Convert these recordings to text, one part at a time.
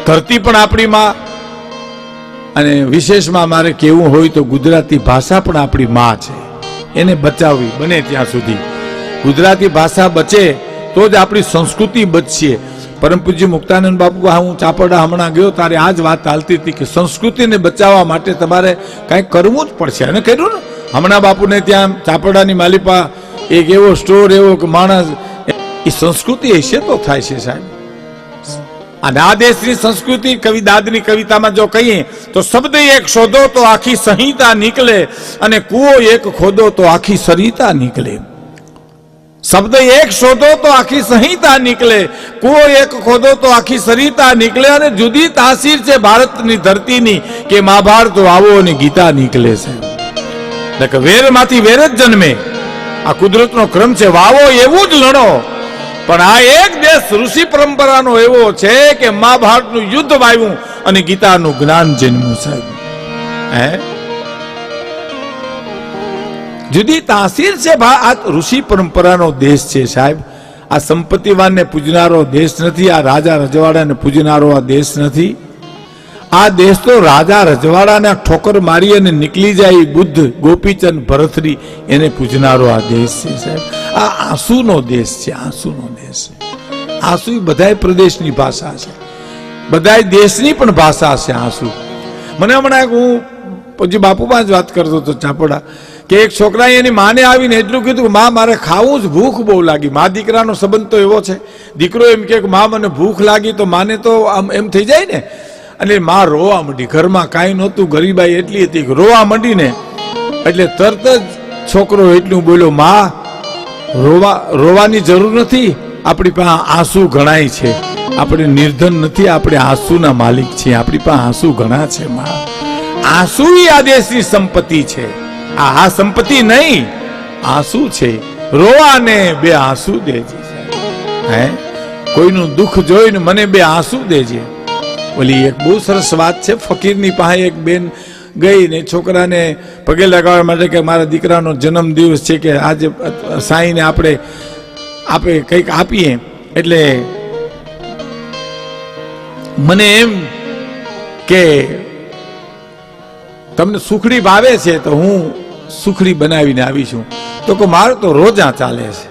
ધરતી પણ આપણી માં અને વિશેષમાં મારે કહેવું હોય તો ગુજરાતી ભાષા પણ આપણી માં છે, એને બચાવવી બને ત્યાં સુધી. ગુજરાતી ભાષા બચે તો જ આપણી સંસ્કૃતિ બચશે. પરમ પૂજ્ય મુક્તાનંદ બાપુ, હું ચાપરડા હમણાં ગયો ત્યારે આ જ વાત ચાલતી હતી કે સંસ્કૃતિને બચાવવા માટે તમારે કંઈક કરવું જ પડશે. અને કર્યું ને હમણાં બાપુને ત્યાં ચાપરડાની માલિપા એક એવો સ્ટોર એવો કે માણસ એ સંસ્કૃતિ હશે તો થાય છે સાહેબ. અને આ દેશની સંસ્કૃતિ કવિ દાદની કવિતામાં જો કહીએ તો શબ્દ એક શોધો તો આખી સંહિતા નીકળે અને કૂવો એક ખોદો તો આખી સરિતા નીકળે. શબ્દ એક શોધો તો આખી સંહિતા નીકળે, કૂવો એક ખોદો તો આખી સરિતા નીકળે. અને જુદી તાસીર છે ભારતની ધરતીની કે મહાભારત આવો અને ગીતા નીકળે છે. એટલે વેર માંથી વેર જ જન્મે, આ કુદરતનો ક્રમ છે. વાવો એવું જ લણો. પણ આ એક દેશ ઋષિ પરંપરાનો એવો છે કે મહાભારતનું યુદ્ધ વાવ્યું અને ગીતાનું જ્ઞાન જન્મ્યું સાહેબ. હે જુદી તાસીર છે. આ ઋષિ પરંપરાનો દેશ છે સાહેબ. આ સંપત્તિવાનને પૂજનારો દેશ નથી, આ રાજા રજવાડાને પૂજનારો આ દેશ નથી. આ દેશ તો રાજા રજવાડાને ઠોકર મારી અને નીકળી જાય બુદ્ધ ગોપીચંદ ભરતરી એને પૂજનારો આ દેશ છે સાહેબ. આ આંસુનો દેશ છે, આંસુનો દેશ છે. આંસુ બધાય પ્રદેશની ભાષા છે, બધાય દેશની પણ ભાષા છે આંસુ. મને હમણાં હું પછી બાપુમાં જ વાત કરતો હતો ચાપડા કે એક છોકરાએ એની માને આવીને એટલું કીધું કે માં મારે ખાવું જ, ભૂખ બહુ લાગી. મા દીકરાનો સંબંધ તો એવો છે. દીકરો એમ કે માં મને ભૂખ લાગી તો માને તો આમ એમ થઈ જાય ને. એટલે માં રોવા માંડી. ઘરમાં કાંઈ નહોતું, ગરીબાઈ એટલી હતી કે રોવા માંડી ને એટલે તરત જ છોકરો એટલું બોલ્યો, માં રોવાની જરૂર નથી, આપણી પાસે આંસુ ઘણાય છે. આપણે નિર્ધન નથી, આપણે આંસુના માલિક છીએ, આપણી પાસે આંસુ ઘણા છે. માં આંસુ આ દેશની સંપત્તિ છે. આ સંપત્તિ નહીં, આંસુ છે. રોવાને બે આંસુ દેજે. હે કોઈનું દુઃખ જોઈને મને બે આંસુ દેજે. ઓલી એક બહુ સરસ વાત છે. ફકીરની પાસે એક બેન ગઈ ને છોકરાને પગે લગાવવા માટે કે મારા દીકરાનો જન્મ દિવસ છે કે આજે સાંઈને આપણે કંઈક આપીએ. એટલે મને એમ કે તમને સુખડી ભાવે છે તો હું સુખડી બનાવીને આવી છું. તો કે મારું તો રોજા ચાલે છે.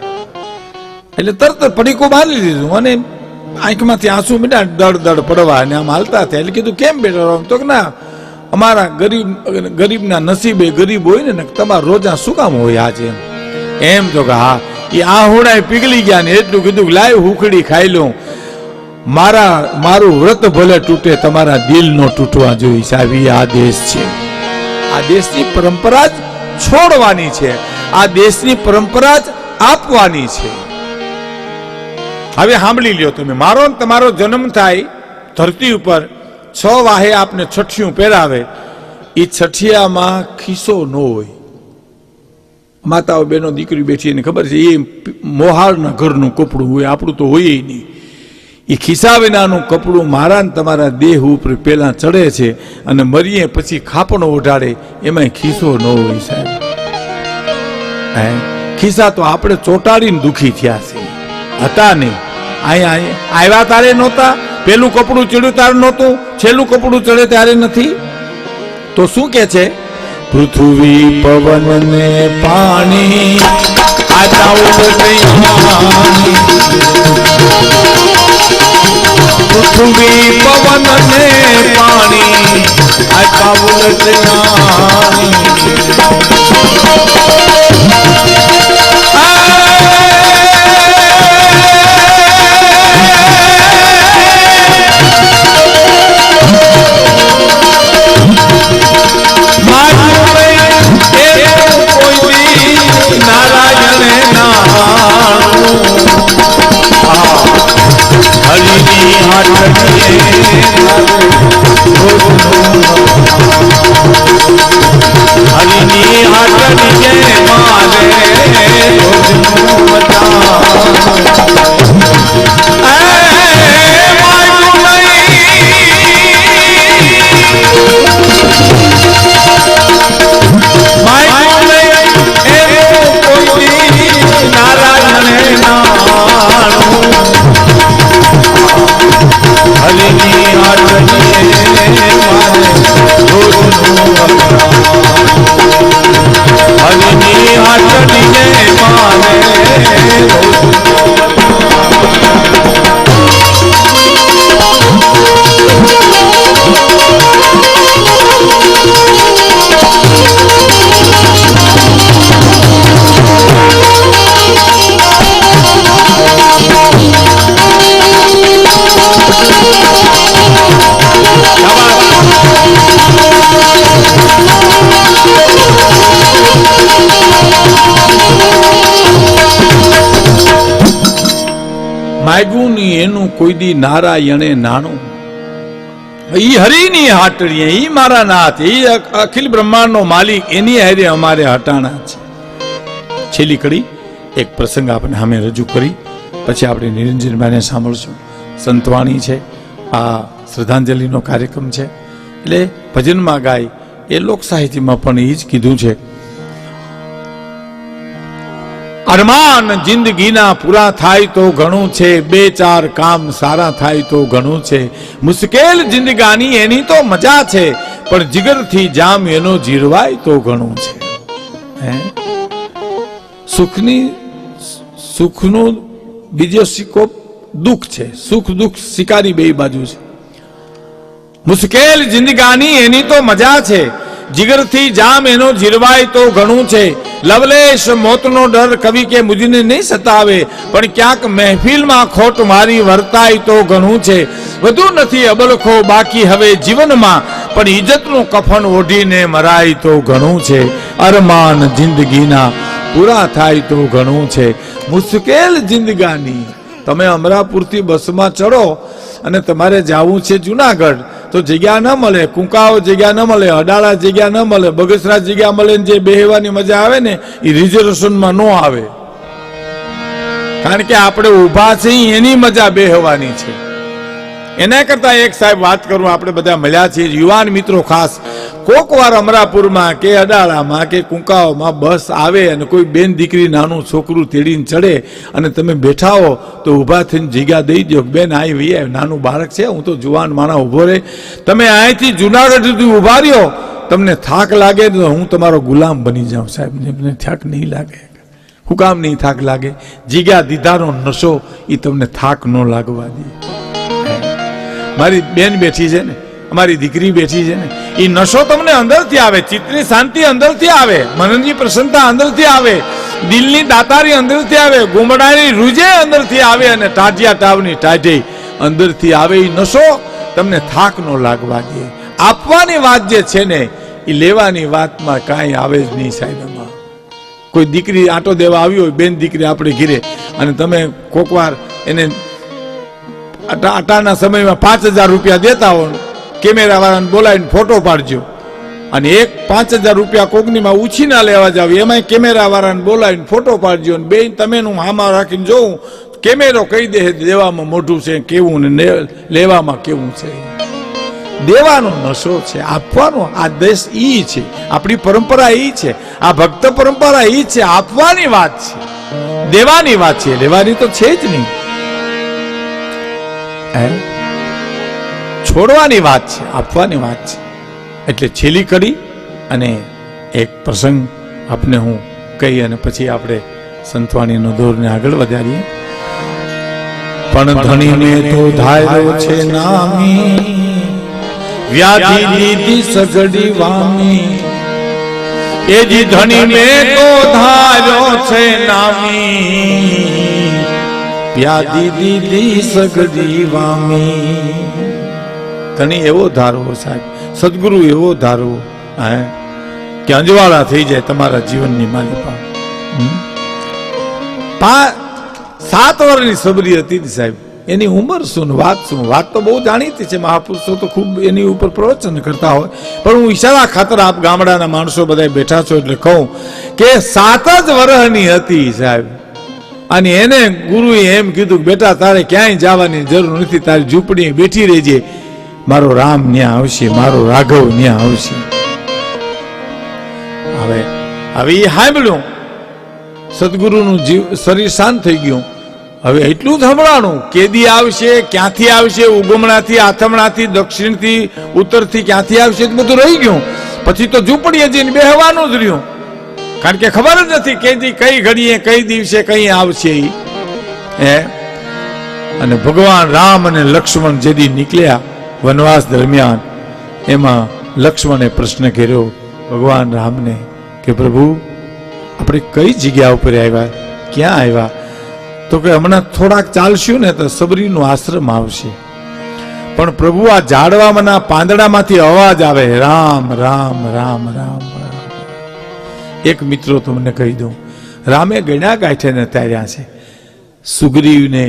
એટલે તરત પડીકો બાંધી દીધું અને આંખમાંથી આંસુ મીડા દડ દડ પડવા અને આમ હાલતા થયા. એટલે કીધું કેમ બેઠો? તો કે ના, અમારા ગરીબના નસીબે ગરીબ હોય ને તમારા રોજા શું કામ હોય આજે? એમ તો કે હા. એ આહોડા પીગળી ગયા ને એટલું કીધું લાય હુખડી ખાઈ લઉં. મારું વ્રત ભલે તૂટે, તમારા દિલ નો તૂટવા જોઈએ સાહેબ. આ દેશ છે, આ દેશની પરંપરા જ છોડવાની છે, આ દેશની પરંપરા જ આપવાની છે. હવે સાંભળી લ્યો તમે, મારો ને તમારો જન્મ થાય ધરતી ઉપર, 6 વાહે આપને છઠિયું પહેરાવે. એ છઠિયામાં ખિસ્સો ન હોય. માતાઓ બહેનો દીકરી બેઠી એને ખબર છે એ મોહાળના ઘરનું કપડું હોય, આપણું તો હોય નહીં. એ ખિસ્સા વિનાનું કપડું મારા ને તમારા દેહ ઉપર પેલા ચડે છે અને મરીએ પછી ખાપણો ઓઢાડે, એમાં ખિસ્સો ન હોય સાહેબ. હે ખિસ્સા તો આપણે ચોટાડીને દુખી થયા છે, હતા નહીં. અહીંયા આવ્યા તારે નહોતા, પેલું કપડું ચડ્યું તારે નહોતું, છેલ્લું કપડું ચડે ત્યારે નથી. તો શું કે છે? પૃથ્વી પવન ને પાણી પૃથ્વી પવન ને પાણી માગ્યું ની એનું કોઈ દી નારાયણે નાણું. ઈ હરિની હાટડીએ, ઈ મારા નાથ, ઈ અખિલ બ્રહ્માંડનો માલિક, એની હારે અમારે હટાણા છે. છેલ્લી કડી એક પ્રસંગ આપણે સામે રજૂ કરી પછી આપણે નિરંજનભાઈને સાંભળશું. સંતવાણી છે, આ શ્રદ્ધાંજલિનો કાર્યક્રમ છે એટલે ભજનમાં ગાય એ લોક સાહિત્યમાં પણ એ જ કીધું છે. અરમાન જિંદગીના પૂરા થાય તો ઘણું છે, બે ચાર કામ સારા થાય તો ઘણું છે. મુશ્કેલ જિંદગાની એની તો મજા છે, પણ જીગરથી જામ એનો જીરવાય તો ઘણું છે. સુખનો બીજો સિક્કો દુઃખ છે. સુખ દુઃખ શિકારી બે બાજુ છે. મુશ્કેલ જિંદગાની એની તો મજા છે, જીગરથી જામ એનો જીરવાય તો ઘણું છે. લવલેશ મોતનો ડર કવિ કે મુજને નહીં સતાવે, પણ ક્યાંક મહેફિલમાં ખોટ મારી વર્તાય તો ઘણું છે. વધુ નથી અબલખો બાકી હવે જીવનમાં, પણ ઇજ્જતનું કફન ઓઢીને મરાય તો ઘણું છે. અરમાન જિંદગીના પૂરા થાય તો ઘણું છે. મુશ્કેલ જિંદગાની, તમે અમરાપુરથી બસમાં ચડો અને તમારે જવું છે જુનાગઢ, તો જગ્યા ન મળે, કુંકાઓ જગ્યા ન મળે, અડાળા જગ્યા ન મળે, બગસરા જગ્યા મળે, જે બેહવાની મજા આવે ને એ રિઝર્વેશનમાં ન આવે. કારણ કે આપણે ઊભા છે એની મજા બેહવાની છે. એના કરતા એક સાહેબ વાત કરું, આપણે બધા મળ્યા છીએ યુવાન મિત્રો, ખાસ કોક વાર અમરાપુરમાં કે અડાળામાં કે કુંકાઓમાં બસ આવે અને કોઈ બેન દીકરી નાનું છોકરું તેડીને ચડે અને તમે બેઠા હો તો ઊભા થઈને જગ્યા દઈ દો. બેન આવી વહી આવે, નાનું બાળક છે, હું તો જુવાન માણસ ઊભો રહે. તમે અહીંથી જુનાગઢ સુધી ઊભા રહ્યો, તમને થાક લાગે તો હું તમારો ગુલામ બની જાઉં સાહેબ. મને થાક નહીં લાગે. હું કામ નહીં થાક લાગે? જગ્યા દીધાનો નશો એ તમને થાક ન લાગવા દે. મારી બેન બેઠી છે ને, અમારી દીકરી બેઠી છે ને, એ નશો તમને અંદરથી આવે, ચિત્તની શાંતિ અંદરથી આવે, મનની પ્રસન્નતા અંદરથી આવે, દિલની દાતારી અંદરથી આવે, ગુમડાની રૂજે અંદરથી આવે અને ટાઢિયા ટાવની ટાઢી અંદરથી આવે. એ નશો તમને થાક ન લાગવા દે. આપવાની વાત જે છે ને એ લેવાની વાતમાં કાંઈ આવે જ નહીં સાહેબ. એમાં કોઈ દીકરી આંટો દેવા આવી હોય, બેન દીકરી આપણે ઘીરે, અને તમે કોકવાર એને આટાના સમયમાં 5000 રૂપિયા દેતા હો, કેમેરા વાળાને બોલાવીને ફોટો પાડજો, અને એક 5000 રૂપિયા કોકનીમાં ઉછીના લેવા જાવ, એમાં કેમેરા વાળાને બોલાવીને ફોટો પાડજો. અને બેન તમે હામાં રાખીને જોઉં, કેમેરો કહી દે દેવામાં મોઢું છે કેવું ને લેવામાં કેવું છે. દેવાનો નશો છે, આપવાનો. આ દેશ ઈ છે, આપણી પરંપરા ઈ છે, આ ભક્ત પરંપરા ઈ છે. આપવાની વાત છે, દેવાની વાત છે, લેવાની તો છે જ નહીં. છોડવાની વાત છે, આપવાની વાત છે. એટલે છેલ્લી કડી અને એક પ્રસંગ આપને હું કહી અને પછી આપણે સંતવાણીનો દોરને આગળ વધારીએ. પણ ધણીને તો ધાર્યો છે નામી, વ્યાધિ દીધી સગડી વામી. એ જી ધણી મેં તો ધાર્યો છે નામી, વ્યાધિ દીધી સગડી વામી. ધણી એવો ધારવો સાહેબ, સદગુરુ એવો ધારવો કે અંજવાળા થઈ જાય તમારા જીવનની માલિકા. 7 વર્ષની સબરી હતી સાહેબ. એની ઉંમર શું, વાત શું? વાત તો બહુ જાણીતી છે, મહાપુરુષો તો ખૂબ એની ઉપર પ્રવચન કરતા હોય, પણ હું ઈશારા ખાતર આપ ગામડાના માણસો બધા બેઠા છો એટલે કહું કે 7 જ વર્ષની હતી સાહેબ. અને એને ગુરુએ એમ કીધું કે બેટા તારે ક્યાંય જવાની જરૂર નથી, તારી ઝૂંપડી બેઠી રહેજે, મારો રામ ન્યા આવશે, મારો રાઘવ ન્યા આવશે. હવે એ સાંભળ્યું, સદગુરુનું શરીર શાંત થઈ ગયું. હવે એટલું જ સાંભળવાનું, કેદી આવશે, ક્યાંથી આવશે, ઉગમણાથી, આથમણાથી, દક્ષિણથી, ઉત્તરથી ક્યાંથી આવશે બધું રહી ગયું. પછી તો ઝૂંપડીએ જઈને બેહવાનું જ રહ્યું, કારણ કે ખબર જ નથી કઈ ઘડીએ કઈ દિવસે કઈ આવશે. અને ભગવાન રામ અને લક્ષ્મણ જેદી નીકળ્યા વનવાસ દરમિયાન, એમાં લક્ષ્મણે પ્રશ્ન કર્યો ભગવાન રામને કે પ્રભુ આપણે કઈ જગ્યા ઉપર આવ્યા, ક્યાં આવ્યા? તો કે હમણાં થોડાક ચાલશું ને તો સબરીનો આશ્રમ આવશે. પણ પ્રભુ આ ઝાડવામાંના પાંદડામાંથી અવાજ આવે, રામ રામ રામ રામ રામ. એક મિત્રો તમને કહી દઉં, રામે ગણ્યા ગાંઠે ને તાર્યા છે. સુગ્રીવને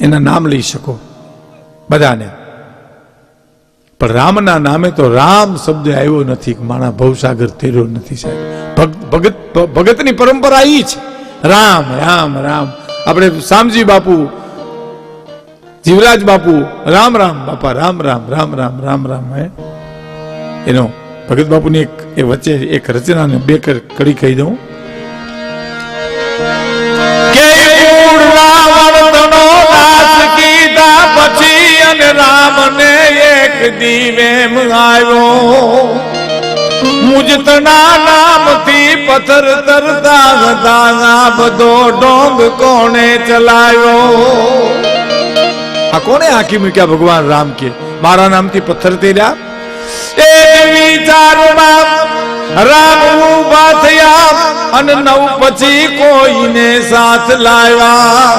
એના નામ લઈ શકો બધાને, પણ રામના નામે તો રામ શબ્દ આવ્યો નથી, માણા ભવસાગર તેરો નથી સાહેબ. ભગતની પરંપરા ઈ છે, રામ રામ રામ. આપણે શામજી બાપુ, જીવરાજ બાપુ, રામ રામ બાપા, રામ રામ રામ રામ રામ રામ. હે એનો ભગત બાપુની એક એ વચ્ચે એક રચનાને બે કડી કહી દઉં કે પછી અને રામને એક દીવેમ આવ્યો, મુજતના નામથી પથ્થર તરતા હતા, બધો ડોંગ કોને ચલાવ્યો. આ કોને આખી મૂક્યા ભગવાન રામ કે મારા નામથી પથ્થર તેર્યા. એ વિચારમાં રામ ઉભા થયા અને નવ પછી કોઈને સાથ લાવ્યા.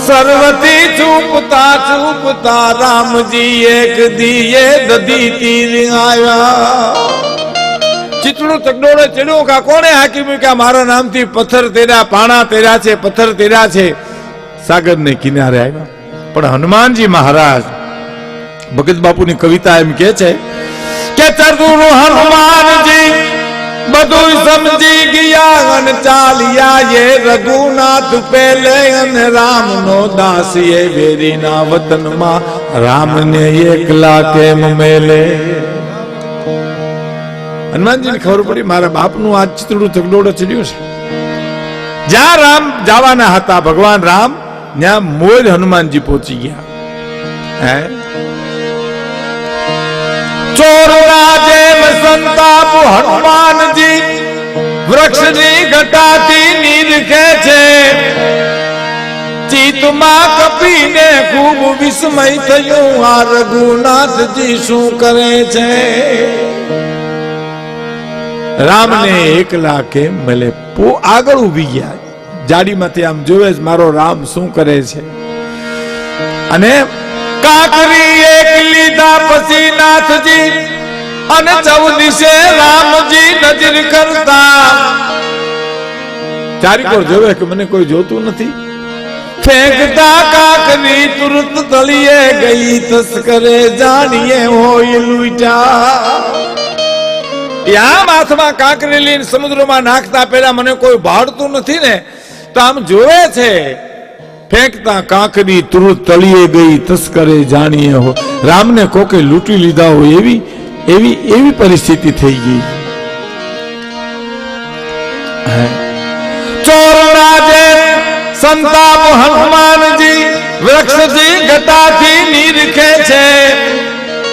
સર્વથી ચૂપતા રામજી એક દીએ દધી તીર આવ્યા. ચિતડું તગડોળે ચડ્યું કા કોને હાકી મૂક્યા મારા નામથી પથ્થર તેર્યા, પાણા તેર્યા છે, પથ્થર તેર્યા છે. સાગર ને કિનારે આવ્યા. પણ હનુમાનજી મહારાજ ભગત બાપુની કવિતા એમ કે છે કે ચતુર હનુમાનજી બધું સમજી ગયા અને ચાલ્યા એ રઘુનાથ પેલે અને રામ નો દાસ એ વેરીના વતનમાં રામને એકલા કેમ મેલે. હનુમાનજીને ખબર પડી મારા બાપનું આ ચિતડું તગડોળ ચડ્યું છે. જ્યાં રામ જવાના હતા ભગવાન રામ, ત્યાં મોર હનુમાનજી પહોંચી ગયા. હે ચોરના જેમ સંતાપ હનુમાનજી વૃક્ષની ઘટાથી નીરખે છે. ચિત્તમાં કપીને ખૂબ વિસ્મય થયું, આ રઘુનાથજી શું કરે છે. રામને એકલા કેમ મળે. આગળ ઉભી ગયા, જાડીમાંથી આમ જોવે જ મારો રામ શું કરે છે. અને કાકરી એક લીધા પછી નાથજી અને ચૌદીસે રામજી નજર કરતા. ચારીકોર જોવે કે મને કોઈ જોતું નથી. ફેંકતા કાકરી તુરત તળીએ ગઈ, તસ્કરે જાણીએ હોય લૂંટા. આમ હાથમાં કાંકરી લઈને સમુદ્રમાં નાખતા પેલા મને કોઈ ભાડતું નથી ને, તો આમ જોવે છે. ફેંકતા કાંકરી તુરત તળીએ ગઈ, તસ્કરે જાણીએ હો. રામને કોકે લૂંટી લીધા હોય એવી એવી એવી પરિસ્થિતિ થઈ ગઈ. ચોરના જે સંતાપ હનુમાનજી વૃક્ષથી ઘટાથી નીરખે છે.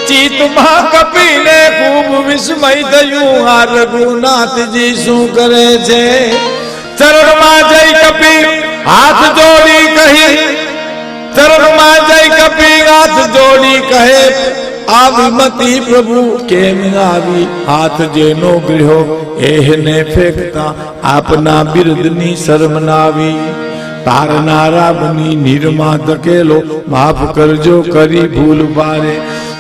ચિત્તમાં કપીને ખૂબ વિસ્મય થયું, આ રઘુનાથજી શું કરે છે. ચરણમાં જઈ કપી હાથ જોડી કહી, ચરણમાં જઈ કપી હાથ જોડી કહે, આવી મતી પ્રભુ કેમ આવી. હાથ જેનો ગૃહો એને ફેંકતા આપના બિરદની શરમ નાવી. તારના રામની નિર્મા ધકેલો, માફ કરજો કરી ભૂલ બારે.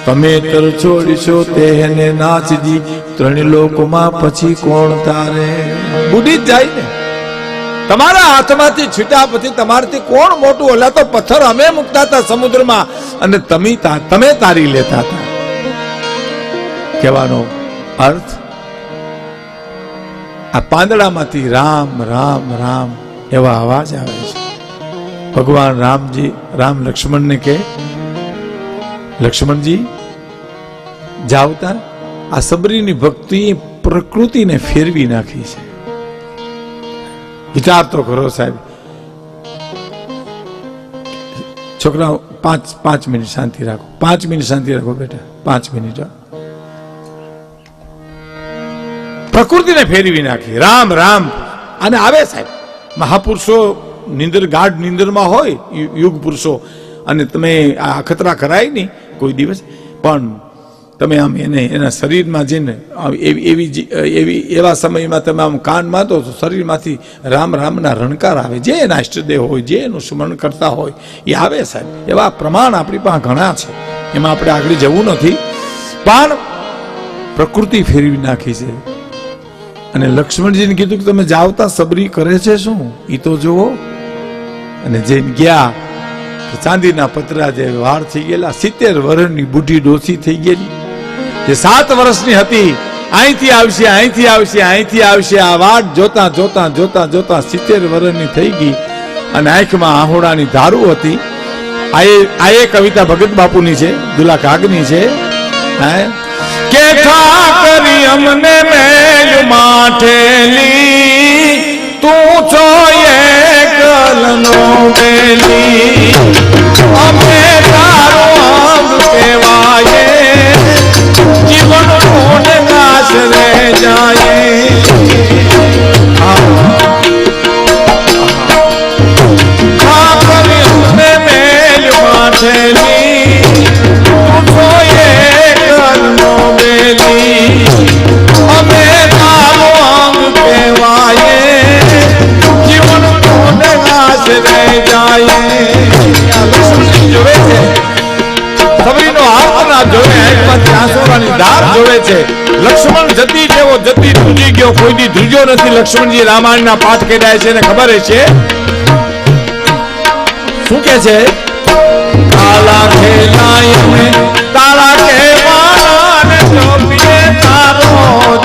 તમે તર છોડીશો તેને નાચજી, ત્રણ લોકમાં પછી કોણ તારે. બુડી જ જાય ને. તમારા હાથમાંથી છૂટ્યા પછી તમારાથી કોણ મોટું. ઓલા તો પથ્થર અમે મૂકતા હતા સમુદ્રમાં અને તમે તારી લેતા હતા. કહેવાનો અર્થ આ પાંદડામાંથી રામ રામ રામ એવા અવાજ આવે છે. ભગવાન રામજી રામ લક્ષ્મણને કહે, લક્ષ્મણજી જાવતા આ સબરીની ભક્તિ પ્રકૃતિને ફેરવી નાખી છે. વિચાર તો કરો સાહેબ. છોકરાઓ 5 મિનિટ શાંતિ રાખો, 5 મિનિટ શાંતિ રાખો બેટા, 5 મિનિટ. પ્રકૃતિને ફેરવી નાખી રામ રામ. અને આવે સાહેબ મહાપુરુષો નિંદર ગાઢ નિંદરમાં હોય, યુગ પુરુષો, અને તમે આ અખતરા કરાય નહીં કોઈ દિવસ, પણ તમે આમ એને એના શરીરમાં જઈને એવા સમયમાં તમે આમ કાન માતો તો શરીરમાંથી રામ રામના રણકાર આવે. જે એના ઇષ્ટદેવ હોય, જે એનું સ્મરણ કરતા હોય એ આવે સાહેબ. એવા પ્રમાણ આપણી પાસે ઘણા છે, એમાં આપણે આગળ જવું નથી. પણ પ્રકૃતિ ફેરવી નાખી છે. અને લક્ષ્મણજીને કીધું કે તમે જાવતા સબરી કરે છે શું એ તો જુઓ. અને જઈને ગયા ચાંદીના પતરા જે વાળ થઈ ગયેલા, 70 વર્ષની બુઢી ડોસી થઈ ગયેલી, જે 7 વર્ષની હતી, અહીંથી આવશે અહીંથી આવશે અહીંથી આવશે, આ વાટ જોતા જોતા જોતા જોતા 70 વર્ષની થઈ ગઈ અને આંખમાં આહોડાની ધારું હતી. આ એ કવિતા ભગત બાપુની છે, દુલા કાગની છે. કે ઠાકરી અમને મેલ માઠેલી, તું છો એકલનો બેલી, અમે તારો અંગ કહેવાય, જીવન નું નાશ રે જાય. ઠાકરી અમને મેલ માઠેલી, તું છો એકલનો બેલી, અમે તારો અંગ કહેવાય, જીવન નું નાશ રે જાય. જોવે છે સબરીનો હાથ ના જોવે, આંખમાંથી આંસુડાની ધાર જોવે છે. લક્ષ્મણ જતી જેવો જતી ધ્રુજી ગયો, કોઈ દી ધ્રુજ્યો નથી. લક્ષ્મણજી રામાયણના પાઠ કર્યા છે ને ખબર છે શું કે છે? કાલા ખેલાય મે તારા કહેવાના ને જોપીએ તારો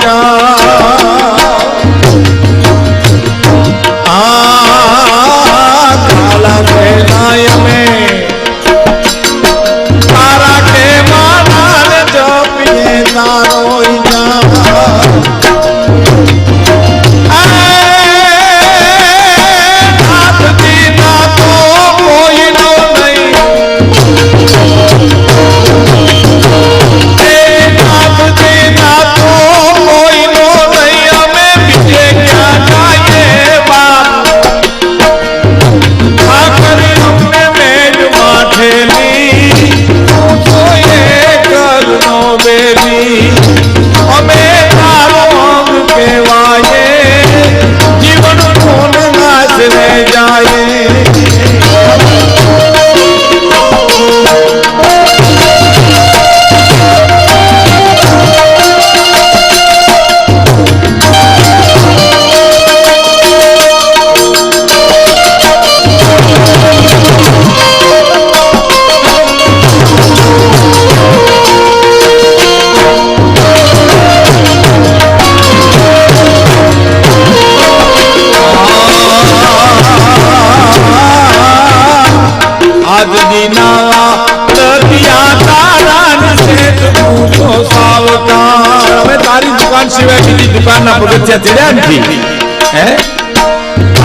જા, કાલા ખેલાય મે તારા કહેવાના ને જોપીએ તારો જા. સિવાય બીજી દુકાનના પગથિયા ચડ્યા નથી.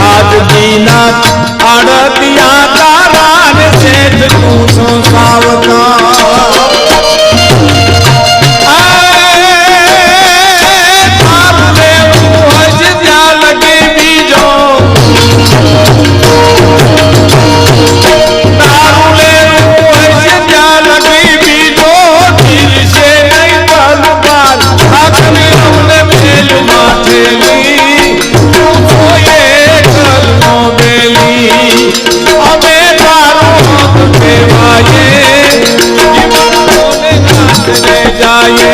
આજ દીના આડતિયા તારા ને શેઠ તું છો સાવકાર. તારું લેવું હજ ત્યાં લગે બીજો, તારું લેવું હજ ત્યાં લગે બીજો, દિલશે નહીં તલવાર આખરી અમને મેલ માઠેલી, તું છો એકલનો બેલી, અમે તારો હક કહેવાય, જીવનોને નાશને જાય.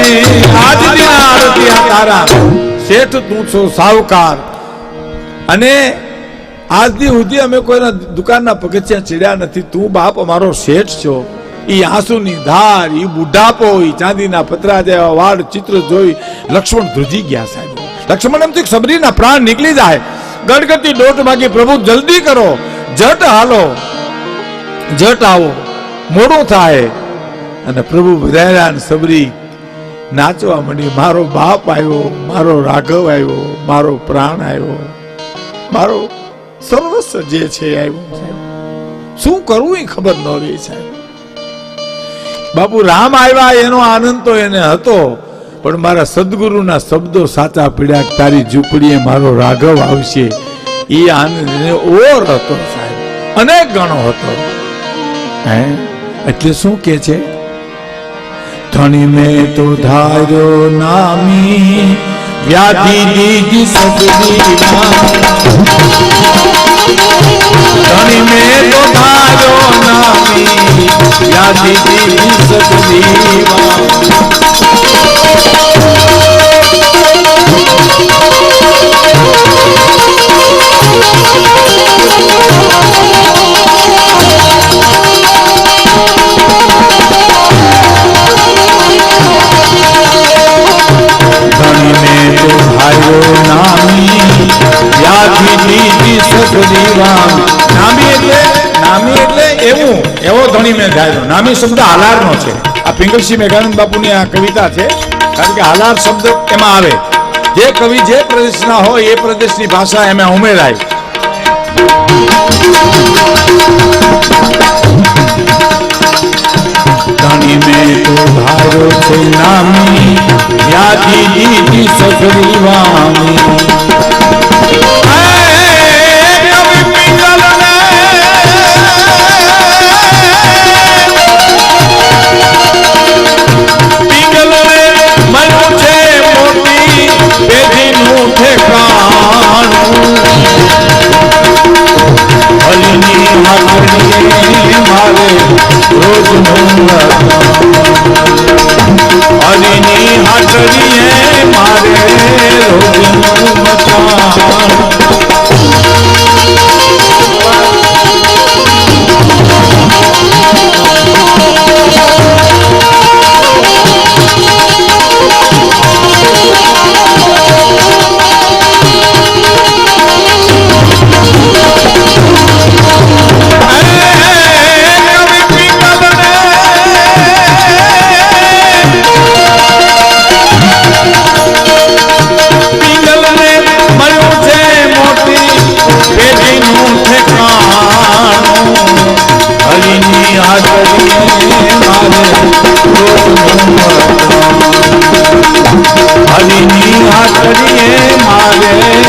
આજ દિના આરતીયા તારા શેઠ તું છો સાવકાર. અને આજની સુધી અમે કોઈના દુકાનના પગથિયા ચડ્યા નથી. તું બાપ અમારો શેઠ છો. ઈ આંસુની ધાર, ઈ બુઢાપો, ઈ ચાંદીના પતરા જેવા વાળ ચિત્ર જોઈ લક્ષ્મણ ધ્રુજી ગયા સાહેબ. લક્ષ્મણ એમ તો સબરીના પ્રાણ નીકળી જાય. ગડગડતી દોટ માગી, પ્રભુ જલ્દી કરો, જટ હાલો, જટ આવો, મોડું થાય. અને પ્રભુ બધાયરાન સબરી નાચવા માંડી. મારો બાપ આવ્યો, મારો રાઘવ આવ્યો, મારો પ્રાણ આવ્યો, મારો સર્વસ્વ જે છે આવ્યો. શું કરવું એ ખબર ન રહી સાહેબ. બાપુ રામ આવ્યા એનો આનંદ તો એને હતો, પણ મારા સદગુરુના શબ્દો સાચા પીડ્યા, તારી ઝૂંપડીએ મારો રાઘવ આવશે, એ આનંદ એને ઓર હતો સાહેબ, અનેક ગણો હતો. એટલે શું કે છે? ધણી મેં તો ધાર્યો નામી, વ્યાધિ દીધી સગડી, ધણી મેં તો ધાર્યો નામી, વ્યાધિ દીધી સગડી. વ્યાધિ દીધી સદરીવામ. નામી એટલે એવો ધણી મેં ગાયો. નામી શબ્દ હાલારનો છે. આ પિંગલસિંહ મેઘાનંદ બાપુની આ કવિતા છે. કારણ કે હાલાર શબ્દ એમાં આવે. જે કવિ જે પ્રદેશના હોય એ પ્રદેશની ભાષા એમાં ઉમેરાય. ધણી મેં તો ધારો છે નામી વ્યાધિ દીધી સદરીવામી. હરિની હાટડીએ મારે રોજનું મચાણ. હરિની હાટડીએ મારે